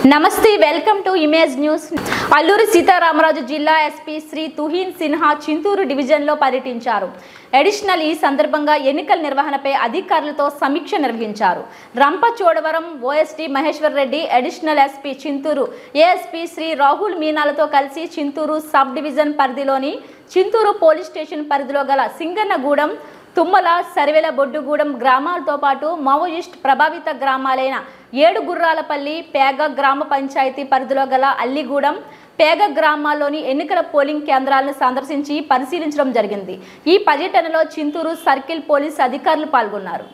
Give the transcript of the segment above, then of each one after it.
నమస్తే welcome to image news. Alluri Sitaramaraju జిల్లా SP Shri Tuhin Sinha Chintur డివిజన్లో పర్యటించారు. అడిషనల్ ఈ సందర్భంగా ఎన్నికల నిర్వహణపై అధికారులతో సమీక్ష నిర్వహించారు. Rampachodavaram OSD Maheshwar Reddy, additional SP Chintur ASP Shri Rahul మీనాలతో కలిసి చింతూరు సబ్ డివిజన్ పరిధిలోని చింతూరు పోలీస్ స్టేషన్ పరిధిలో గల సింగన్నగూడెం, తుమ్మల, సరివెల, బొడ్డుగూడెం గ్రామాలతో పాటు మావోయిస్ట్ ప్రభావిత గ్రామాలైన ఏడుగుర్రాలపల్లి, పేగ గ్రామ పంచాయతీ పరిధిలో గల అల్లిగూడెం, పేగ గ్రామాల్లోని ఎన్నికల పోలింగ్ కేంద్రాలను సందర్శించి పరిశీలించడం జరిగింది. ఈ పర్యటనలో చింతూరు సర్కిల్ పోలీస్ అధికారులు పాల్గొన్నారు.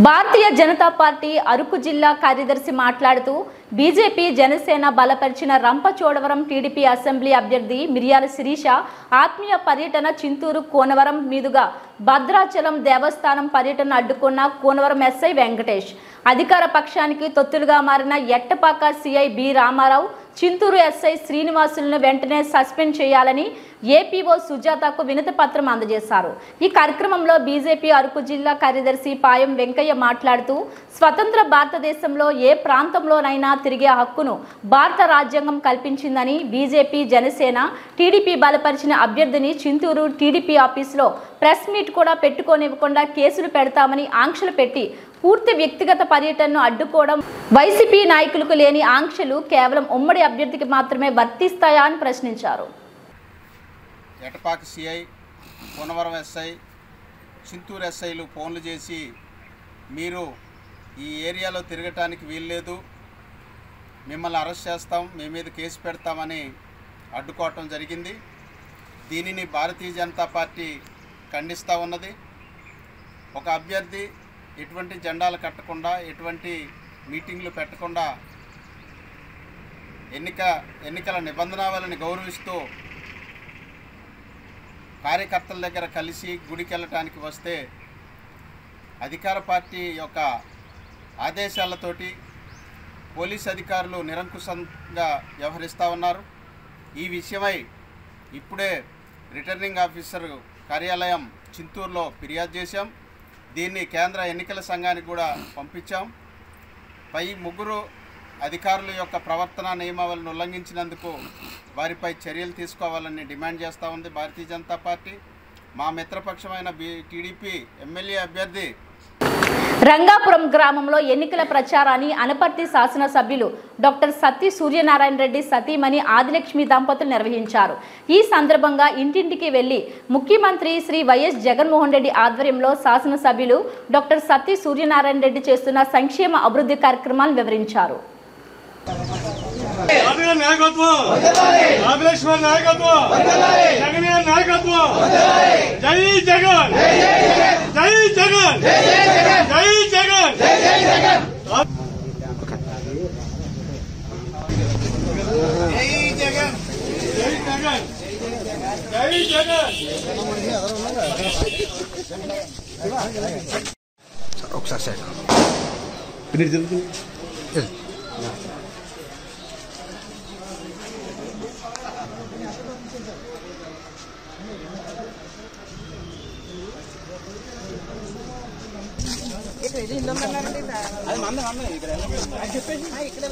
భారతీయ జనతా పార్టీ అరకు జిల్లా కార్యదర్శి మాట్లాడుతూ బీజేపీ జనసేన బలపరిచిన రంపచోడవరం టీడీపీ అసెంబ్లీ అభ్యర్థి మిర్యాల శిరీష ఆత్మీయ పర్యటన చింతూరు కోనవరం మీదుగా భద్రాచలం దేవస్థానం పర్యటన అడ్డుకున్న కోనవరం ఎస్ఐ వెంకటేష్, అధికార పక్షానికి తొత్తులుగా మారిన Etapaka CI B Ramarao, Chintur SI శ్రీనివాసులను వెంటనే సస్పెండ్ చేయాలని ఏపీఓ సుజాతకు వినతి పత్రం అందజేశారు. ఈ కార్యక్రమంలో బీజేపీ అరకు జిల్లా కార్యదర్శి పాయం వెంకయ్య మాట్లాడుతూ స్వతంత్ర భారతదేశంలో ఏ ప్రాంతంలోనైనా తిరిగే హక్కును భారత రాజ్యాంగం కల్పించిందని, బీజేపీ జనసేన టీడీపీ బలపరిచిన అభ్యర్థిని చింతూరు టీడీపీ ఆఫీసులో ప్రెస్ మీట్ కూడా పెట్టుకోనివ్వకుండా కేసులు పెడతామని ఆంక్షలు పెట్టి పూర్తి వ్యక్తిగత పర్యటనను అడ్డుకోవడం, వైసీపీ నాయకులకు లేని ఆంక్షలు కేవలం ఉమ్మడి అభ్యర్థికి మాత్రమే వర్తిస్తాయా అని ప్రశ్నించారు. ఎటపాక సిఐ, కోనవరం ఎస్ఐ, చింతూరు ఎస్ఐలు ఫోన్లు చేసి మీరు ఈ ఏరియాలో తిరగటానికి వీల్లేదు, మిమ్మల్ని అరెస్ట్ చేస్తాం, మీ మీద కేసు పెడతామని అడ్డుకోవటం జరిగింది. దీనిని భారతీయ జనతా పార్టీ ఖండిస్తూ ఉన్నది. ఒక అభ్యర్థి ఎటువంటి జెండాలు కట్టకుండా, ఎటువంటి మీటింగ్లు పెట్టకుండా ఎన్నికల నిబంధనలను గౌరవిస్తూ కార్యకర్తల దగ్గర కలిసి గుడికి వెళ్ళటానికి వస్తే అధికార పార్టీ యొక్క ఆదేశాలతోటి పోలీస్ అధికారులు నిరంకుశంగా వ్యవహరిస్తూ ఉన్నారు. ఈ విషయమై ఇప్పుడే రిటర్నింగ్ ఆఫీసర్ కార్యాలయం చింతూరులో ఫిర్యాదు చేశాం. దీన్ని కేంద్ర ఎన్నికల సంఘానికి కూడా పంపించాం. పై ముగ్గురు అధికారుల యొక్క ప్రవర్తన నియమావళిని ఉల్లంఘించినందుకు వారిపై చర్యలు తీసుకోవాలని డిమాండ్ చేస్తూ ఉంది భారతీయ జనతా పార్టీ. మా మిత్రపక్షమైన టీడీపీ ఎమ్మెల్యే అభ్యర్థి రంగాపురం గ్రామంలో ఎన్నికల ప్రచారాన్ని అనపర్తి శాసనసభ్యులు డాక్టర్ సత్తి సూర్యనారాయణ రెడ్డి సతీమణి ఆదిలక్ష్మి దంపతులు నిర్వహించారు. ఈ సందర్భంగా ఇంటింటికి వెళ్లి ముఖ్యమంత్రి శ్రీ వైఎస్ జగన్మోహన్ రెడ్డి ఆధ్వర్యంలో శాసనసభ్యులు డాక్టర్ సత్తి సూర్యనారాయణ రెడ్డి చేస్తున్న సంక్షేమ అభివృద్ధి కార్యక్రమాలను వివరించారు. ఒకసారి సైడ్ అది మంద ఇక్కడ చెప్పేసి ఇక్కడ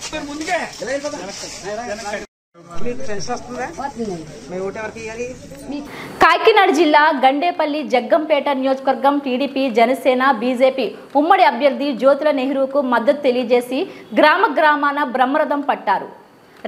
చిన్న ముందుకే మీకు పెన్షన్ వస్తుందా? మీ ఓటు ఎవరికి ఇవ్వాలి? కాకినాడ జిల్లా గండేపల్లి జగ్గంపేట నియోజకవర్గం టీడీపీ జనసేన బీజేపీ ఉమ్మడి అభ్యర్థి జ్యోతుల నెహ్రూకు మద్దతు తెలియజేసి గ్రామాన బ్రహ్మరథం పట్టారు.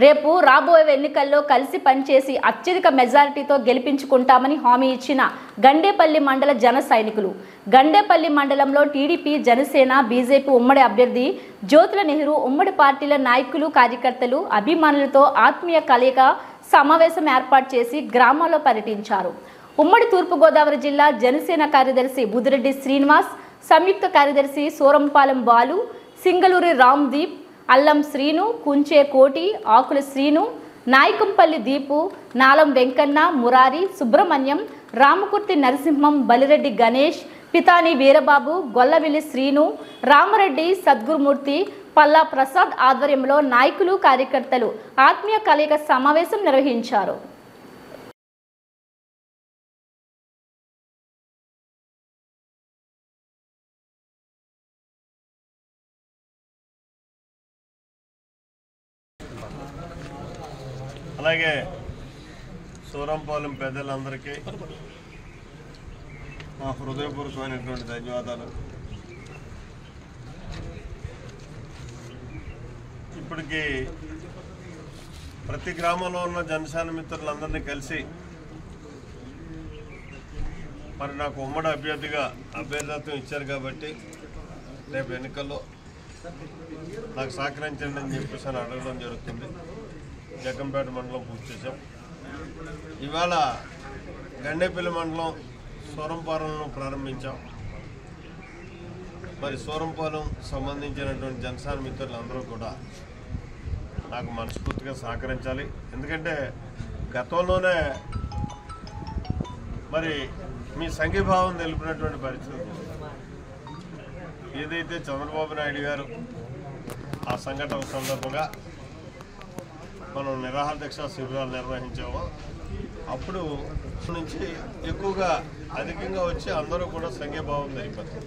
రేపు రాబోయే ఎన్నికల్లో కలిసి పనిచేసి అత్యధిక మెజారిటీతో గెలిపించుకుంటామని హామీ ఇచ్చిన గండేపల్లి మండల జన సైనికులు. గండేపల్లి మండలంలో టీడీపీ జనసేన బీజేపీ ఉమ్మడి అభ్యర్థి జ్యోతుల నెహ్రూ ఉమ్మడి పార్టీల నాయకులు కార్యకర్తలు అభిమానులతో ఆత్మీయ కలయిక సమావేశం ఏర్పాటు చేసి గ్రామాల్లో పర్యటించారు. ఉమ్మడి తూర్పుగోదావరి జిల్లా జనసేన కార్యదర్శి బుదిరెడ్డి శ్రీనివాస్, సంయుక్త కార్యదర్శి సూరంపాలెం బాలు, సింగళూరి రామ్దీప్, అల్లం శ్రీను, కుంచే కోటి, ఆకుల శ్రీను, నాయకంపల్లి దీపు, నాలం వెంకన్న, మురారి, సుబ్రహ్మణ్యం, రామకుర్తి నరసింహం, బలిరెడ్డి గణేష్, పితాని వీరబాబు, గొల్లవిల్లి శ్రీను, రామరెడ్డి, సద్గురుమూర్తి, పల్లా ప్రసాద్ ఆధ్వర్యంలో నాయకులు కార్యకర్తలు ఆత్మీయ కలయిక సమావేశం నిర్వహించారు. అలాగే సూరంపాలెం పెద్దలందరికీ మా హృదయపూర్వకమైనటువంటి ధన్యవాదాలు. ఇప్పటికీ ప్రతి గ్రామంలో ఉన్న జనసేన మిత్రులందరినీ కలిసి మరి నాకు ఉమ్మడి అభ్యర్థిగా అభ్యర్థిత్వం ఇచ్చారు కాబట్టి రేపు ఎన్నికల్లో నాకు సహకరించండి అని చెప్పేసి అని అడగడం జరుగుతుంది. జగ్గంపేట మండలం పూర్తి చేశాం. ఇవాళ గండేపల్లి మండలం సూరంపాలెంను ప్రారంభించాం. మరి సూరంపాలెం సంబంధించినటువంటి జనసేన మిత్రులందరూ కూడా నాకు మనస్ఫూర్తిగా సహకరించాలి. ఎందుకంటే గతంలోనే మరి మీ సంఘీభావం తెలిపినటువంటి పరిస్థితి ఏదైతే చంద్రబాబు నాయుడు గారు ఆ సంఘటన సందర్భంగా మనం నిరాహార దీక్ష శిబిరాలు నిర్వహించామో అప్పుడు నుంచి ఎక్కువగా అధికంగా వచ్చి అందరూ కూడా సంఘీభావం తెలిపారు.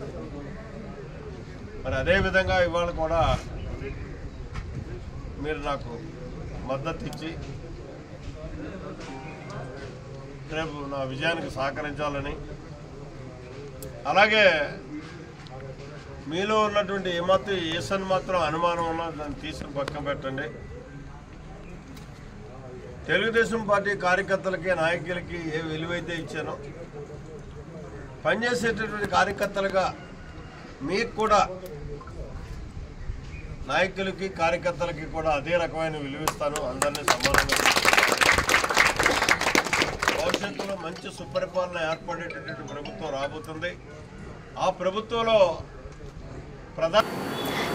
మరి అదేవిధంగా ఇవాళ కూడా మీరు నాకు మద్దతు ఇచ్చి రేపు నా విజయానికి సహకరించాలని, అలాగే మీలో ఉన్నటువంటి ఏసన్ మాత్రం అనుమానం ఉన్నా దాన్ని తీసుకుని పక్కన పెట్టండి. తెలుగుదేశం పార్టీ కార్యకర్తలకి నాయకులకి ఏ విలువైతే ఇచ్చానో పనిచేసేటటువంటి కార్యకర్తలుగా మీకు కూడా నాయకులకి కార్యకర్తలకి కూడా అదే రకమైన విలువిస్తాను. అందరినీ సమానంగా భవిష్యత్తులో మంచి సుపరిపాలన ఏర్పడేటటువంటి ప్రభుత్వం రాబోతుంది. ఆ ప్రభుత్వంలో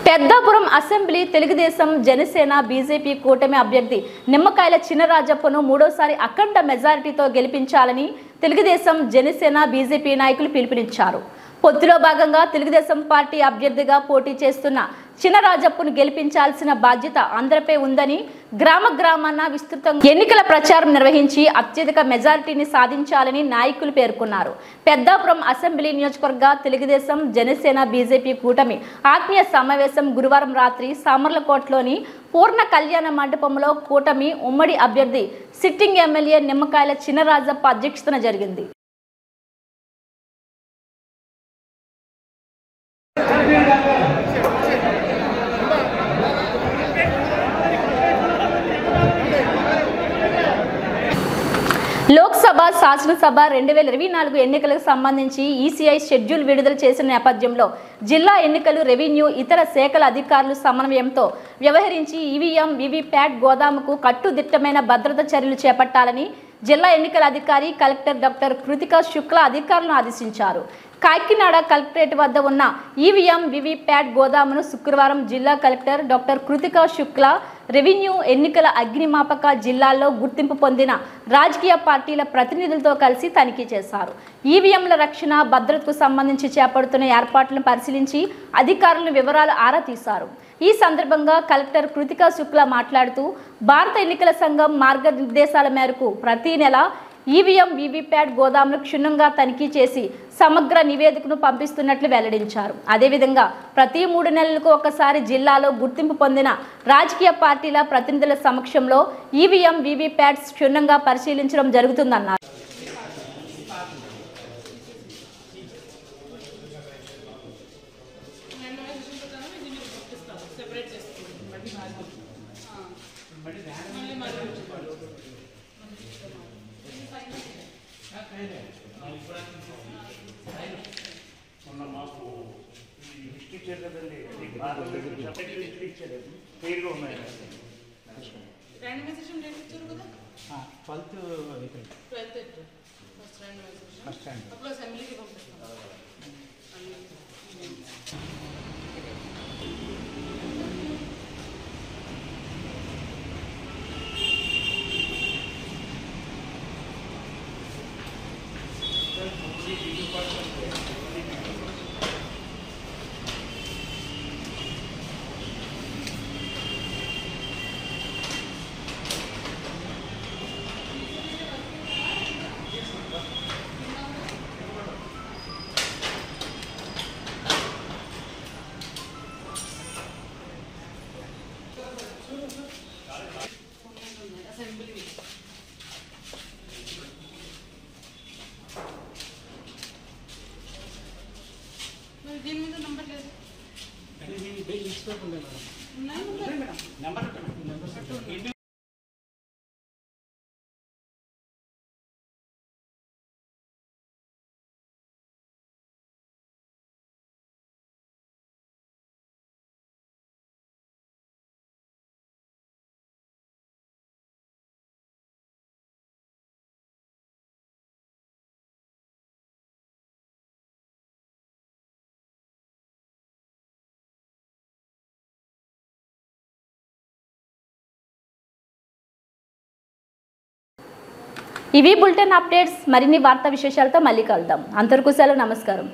పెద్దాపురం అసెంబ్లీ తెలుగుదేశం జనసేన బీజేపీ కూటమి అభ్యర్థి నిమ్మకాయల చినరాజప్పను మూడోసారి అఖండ మెజారిటీతో గెలిపించాలని తెలుగుదేశం జనసేన బీజేపీ నాయకులు పిలుపునిచ్చారు. పొత్తులో భాగంగా తెలుగుదేశం పార్టీ అభ్యర్థిగా పోటీ చేస్తున్న చినరాజప్పను గెలిపించాల్సిన బాధ్యత అందరిపై ఉందని గ్రామాన విస్తృతంగా ఎన్నికల ప్రచారం నిర్వహించి అత్యధిక మెజారిటీని సాధించాలని నాయకులు పేర్కొన్నారు. పెద్దాపురం అసెంబ్లీ నియోజకవర్గ తెలుగుదేశం జనసేన బీజేపీ కూటమి ఆత్మీయ సమావేశం గురువారం రాత్రి సామర్లకోటలోని పూర్ణ కళ్యాణ మండపంలో కూటమి ఉమ్మడి అభ్యర్థి సిట్టింగ్ ఎమ్మెల్యే నిమ్మకాయల చినరాజప్ప అధ్యక్షతన జరిగింది. లోక్సభ శాసనసభ 2024 ఎన్నికలకు సంబంధించి ఈసీఐ షెడ్యూల్ విడుదల చేసిన నేపథ్యంలో జిల్లా ఎన్నికలు, రెవెన్యూ, ఇతర శాఖల అధికారులు సమన్వయంతో వ్యవహరించి ఈవీఎం, వీవీప్యాట్ గోదాముకు కట్టుదిట్టమైన భద్రత చర్యలు చేపట్టాలని జిల్లా ఎన్నికల అధికారి కలెక్టర్ డాక్టర్ కృతికా శుక్లా అధికారులను ఆదేశించారు. కాకినాడ కలెక్టరేట్ వద్ద ఉన్న ఈవీఎం, వీవీప్యాట్ గోదామును శుక్రవారం జిల్లా collector doctor Kritika Shukla, revenue, ఎన్నికల, అగ్నిమాపక, జిల్లాల్లో గుర్తింపు పొందిన రాజకీయ పార్టీల ప్రతినిధులతో కలిసి తనిఖీ చేశారు. ఈవీఎంల రక్షణ, భద్రతకు సంబంధించి చేపడుతున్న ఏర్పాట్లను పరిశీలించి అధికారులను వివరాలు ఆరా తీశారు. ఈ సందర్భంగా కలెక్టర్ కృతికా శుక్లా మాట్లాడుతూ భారత ఎన్నికల సంఘం మార్గనిర్దేశాల మేరకు ప్రతి నెల ఈవీఎం వీవీప్యాట్ గోదాములు క్షుణ్ణంగా తనిఖీ చేసి సమగ్ర నివేదికను పంపిస్తున్నట్లు వెల్లడించారు. అదేవిధంగా ప్రతి 3 నెలలకు ఒకసారి జిల్లాలో గుర్తింపు పొందిన రాజకీయ పార్టీల ప్రతినిధుల సమక్షంలో ఈవీఎం వీవీప్యాట్స్ క్షుణ్ణంగా పరిశీలించడం జరుగుతుందన్నారు. దీని మీద నంబర్ లేదు. ఇవి బులెటిన్ అప్డేట్స్. మరిన్ని వార్తా విశేషాలతో మళ్ళీ కలుద్దాం. అంతవరకు సెలవు. నమస్కారం.